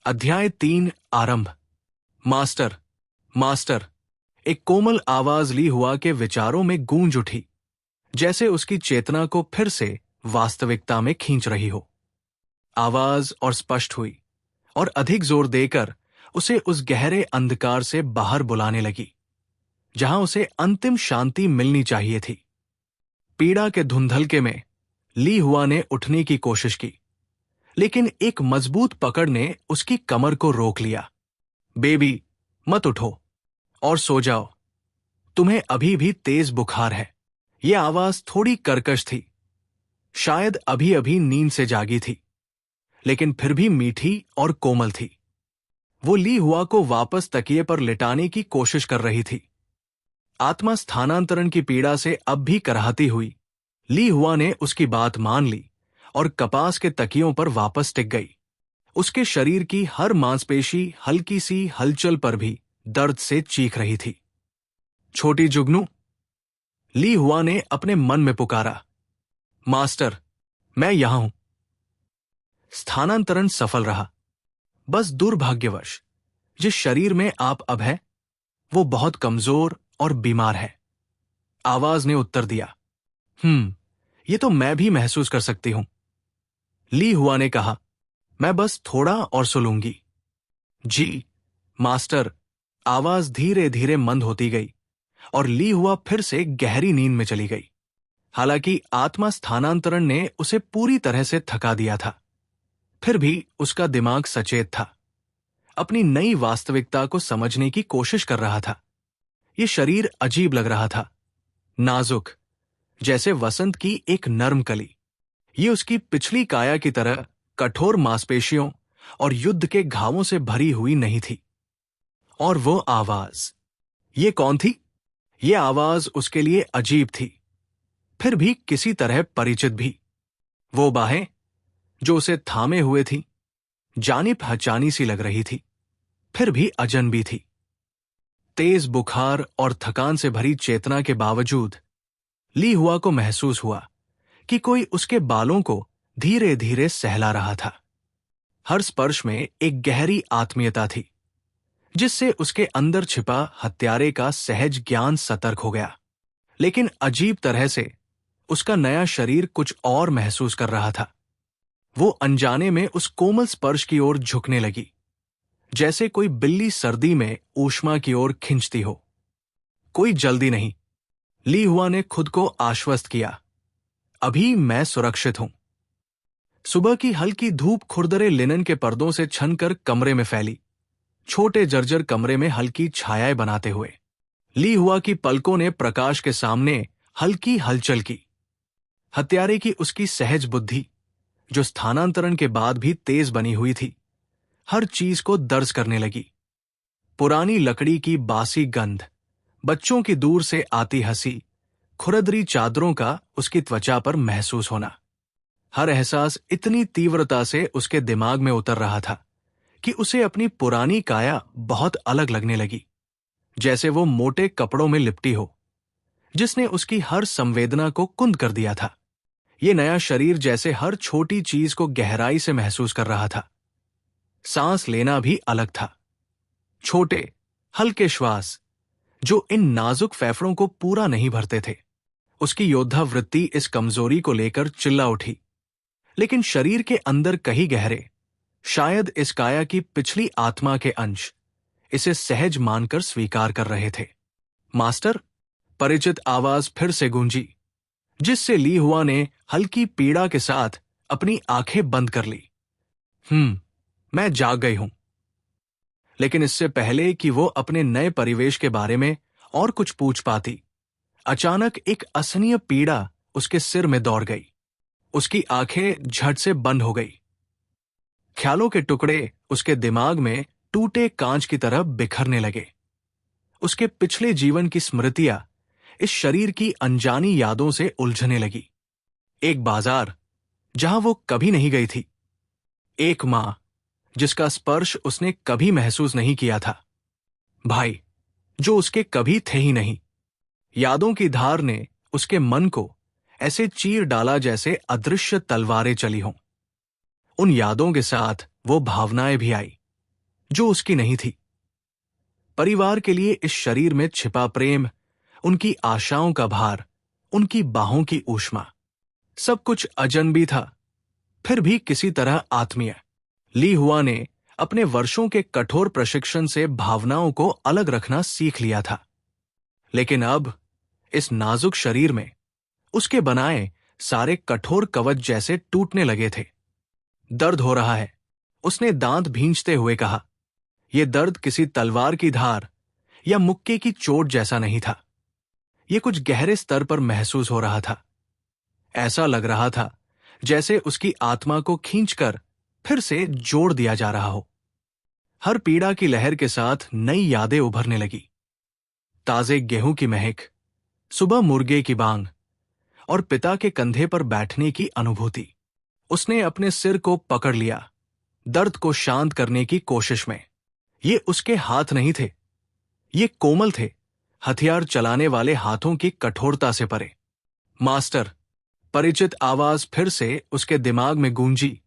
अध्याय 3 आरंभ। Master, master. एक कोमल आवाज ली हुआ के विचारों में गूंज उठी, जैसे उसकी चेतना को फिर से वास्तविकता में खींच रही हो। आवाज और स्पष्ट हुई और अधिक जोर देकर उसे उस गहरे अंधकार से बाहर बुलाने लगी, जहां उसे अंतिम शांति मिलनी चाहिए थी। पीड़ा के धुंधलके में ली हुआ ने उठने की कोशिश की, लेकिन एक मजबूत पकड़ ने उसकी कमर को रोक लिया। बेबी, मत उठो और सो जाओ। तुम्हें अभी भी तेज बुखार है। यह आवाज थोड़ी कर्कश थी, शायद अभी अभी नींद से जागी थी, लेकिन फिर भी मीठी और कोमल थी। वो ली हुआ को वापस तकिए पर लिटाने की कोशिश कर रही थी। आत्मा स्थानांतरण की पीड़ा से अब भी कराहती हुई ली हुआ ने उसकी बात मान ली और कपास के तकियों पर वापस टिक गई। उसके शरीर की हर मांसपेशी हल्की सी हलचल पर भी दर्द से चीख रही थी। छोटी जुगनू, ली हुआ ने अपने मन में पुकारा। मास्टर, मैं यहां हूं। स्थानांतरण सफल रहा। बस दुर्भाग्यवश जिस शरीर में आप अब है वो बहुत कमजोर और बीमार है। आवाज ने उत्तर दिया। ये तो मैं भी महसूस कर सकती हूं, ली हुआ ने कहा। मैं बस थोड़ा और सो लूंगी। जी मास्टर। आवाज धीरे धीरे मंद होती गई और ली हुआ फिर से गहरी नींद में चली गई। हालांकि आत्मा स्थानांतरण ने उसे पूरी तरह से थका दिया था, फिर भी उसका दिमाग सचेत था, अपनी नई वास्तविकता को समझने की कोशिश कर रहा था। यह शरीर अजीब लग रहा था, नाजुक, जैसे वसंत की एक नर्म कली। ये उसकी पिछली काया की तरह कठोर मांसपेशियों और युद्ध के घावों से भरी हुई नहीं थी। और वो आवाज, ये कौन थी? ये आवाज उसके लिए अजीब थी, फिर भी किसी तरह परिचित भी। वो बाहें जो उसे थामे हुए थी, जानी पहचानी सी लग रही थी, फिर भी अजनबी थी। तेज बुखार और थकान से भरी चेतना के बावजूद ली हुआ को महसूस हुआ कि कोई उसके बालों को धीरे धीरे सहला रहा था। हर स्पर्श में एक गहरी आत्मीयता थी, जिससे उसके अंदर छिपा हत्यारे का सहज ज्ञान सतर्क हो गया। लेकिन अजीब तरह से उसका नया शरीर कुछ और महसूस कर रहा था। वो अनजाने में उस कोमल स्पर्श की ओर झुकने लगी, जैसे कोई बिल्ली सर्दी में ऊष्मा की ओर खिंचती हो। कोई जल्दी नहीं, ली हुआ ने खुद को आश्वस्त किया। अभी मैं सुरक्षित हूं। सुबह की हल्की धूप खुरदरे लिनन के पर्दों से छनकर कमरे में फैली, छोटे जर्जर कमरे में हल्की छायाएं बनाते हुए। ली हुआ की पलकों ने प्रकाश के सामने हल्की हलचल की। हत्यारे की उसकी सहज बुद्धि, जो स्थानांतरण के बाद भी तेज बनी हुई थी, हर चीज को दर्ज करने लगी। पुरानी लकड़ी की बासी गंध, बच्चों की दूर से आती हंसी, खुरदरी चादरों का उसकी त्वचा पर महसूस होना। हर एहसास इतनी तीव्रता से उसके दिमाग में उतर रहा था कि उसे अपनी पुरानी काया बहुत अलग लगने लगी, जैसे वो मोटे कपड़ों में लिपटी हो, जिसने उसकी हर संवेदना को कुंद कर दिया था। ये नया शरीर जैसे हर छोटी चीज को गहराई से महसूस कर रहा था। सांस लेना भी अलग था, छोटे हल्के श्वास जो इन नाजुक फेफड़ों को पूरा नहीं भरते थे। उसकी योद्धा वृत्ति इस कमजोरी को लेकर चिल्ला उठी, लेकिन शरीर के अंदर कहीं गहरे, शायद इस काया की पिछली आत्मा के अंश इसे सहज मानकर स्वीकार कर रहे थे। मास्टर, परिचित आवाज फिर से गूंजी, जिससे ली हुआ ने हल्की पीड़ा के साथ अपनी आंखें बंद कर ली। मैं जाग गई हूं। लेकिन इससे पहले कि वो अपने नए परिवेश के बारे में और कुछ पूछ पाती, अचानक एक असहनीय पीड़ा उसके सिर में दौड़ गई। उसकी आंखें झट से बंद हो गई। ख्यालों के टुकड़े उसके दिमाग में टूटे कांच की तरह बिखरने लगे। उसके पिछले जीवन की स्मृतियां इस शरीर की अनजानी यादों से उलझने लगी। एक बाजार जहां वो कभी नहीं गई थी, एक मां जिसका स्पर्श उसने कभी महसूस नहीं किया था, भाई जो उसके कभी थे ही नहीं। यादों की धार ने उसके मन को ऐसे चीर डाला जैसे अदृश्य तलवारें चली हों। उन यादों के साथ वो भावनाएं भी आई, जो उसकी नहीं थी। परिवार के लिए इस शरीर में छिपा प्रेम, उनकी आशाओं का भार, उनकी बाहों की ऊष्मा, सब कुछ अजनबी था, फिर भी किसी तरह आत्मीय। ली हुआ ने अपने वर्षों के कठोर प्रशिक्षण से भावनाओं को अलग रखना सीख लिया था, लेकिन अब इस नाजुक शरीर में उसके बनाए सारे कठोर कवच जैसे टूटने लगे थे। दर्द हो रहा है, उसने दांत भींचते हुए कहा। यह दर्द किसी तलवार की धार या मुक्के की चोट जैसा नहीं था। यह कुछ गहरे स्तर पर महसूस हो रहा था। ऐसा लग रहा था जैसे उसकी आत्मा को खींचकर फिर से जोड़ दिया जा रहा हो। हर पीड़ा की लहर के साथ नई यादें उभरने लगी। ताजे गेहूं की महक, सुबह मुर्गे की बांग और पिता के कंधे पर बैठने की अनुभूति। उसने अपने सिर को पकड़ लिया, दर्द को शांत करने की कोशिश में। ये उसके हाथ नहीं थे, ये कोमल थे, हथियार चलाने वाले हाथों की कठोरता से परे। मास्टर, परिचित आवाज फिर से उसके दिमाग में गूंजी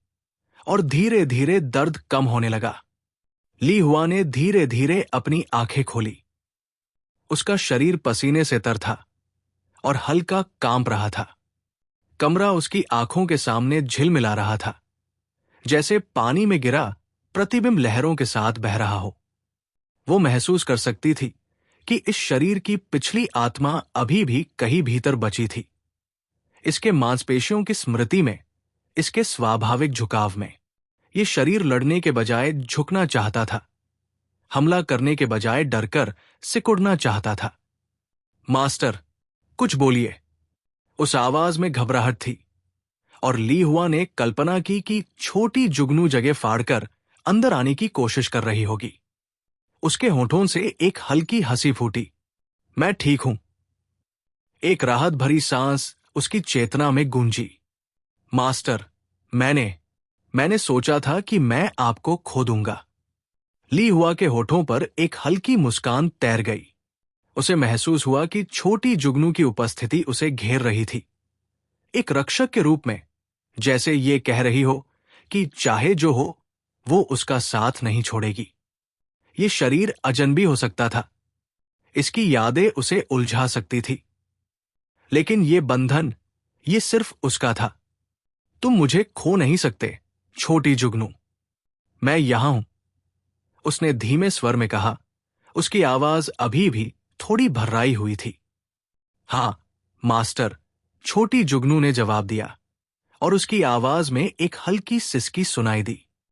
और धीरे धीरे दर्द कम होने लगा। ली हुआ ने धीरे धीरे अपनी आंखें खोली। उसका शरीर पसीने से तर था और हल्का कांप रहा था। कमरा उसकी आंखों के सामने झिलमिला रहा था, जैसे पानी में गिरा प्रतिबिंब लहरों के साथ बह रहा हो। वो महसूस कर सकती थी कि इस शरीर की पिछली आत्मा अभी भी कहीं भीतर बची थी, इसके मांसपेशियों की स्मृति में, इसके स्वाभाविक झुकाव में। ये शरीर लड़ने के बजाय झुकना चाहता था, हमला करने के बजाय डरकर सिकुड़ना चाहता था। मास्टर, कुछ बोलिए। उस आवाज में घबराहट थी और ली हुआ ने कल्पना की कि छोटी जुगनू जगह फाड़कर अंदर आने की कोशिश कर रही होगी। उसके होठों से एक हल्की हंसी फूटी। मैं ठीक हूं। एक राहत भरी सांस उसकी चेतना में गूंजी। मास्टर, मैंने सोचा था कि मैं आपको खो दूंगा। ली हुआ के होठों पर एक हल्की मुस्कान तैर गई। उसे महसूस हुआ कि छोटी जुगनू की उपस्थिति उसे घेर रही थी, एक रक्षक के रूप में, जैसे ये कह रही हो कि चाहे जो हो, वो उसका साथ नहीं छोड़ेगी। ये शरीर अजनबी हो सकता था, इसकी यादें उसे उलझा सकती थी, लेकिन ये बंधन, ये सिर्फ उसका था। तुम मुझे खो नहीं सकते, छोटी जुगनू। मैं यहां हूं, उसने धीमे स्वर में कहा। उसकी आवाज अभी भी थोड़ी भर्राई हुई थी। हां, मास्टर, छोटी जुगनू ने जवाब दिया और उसकी आवाज में एक हल्की सिसकी सुनाई दी।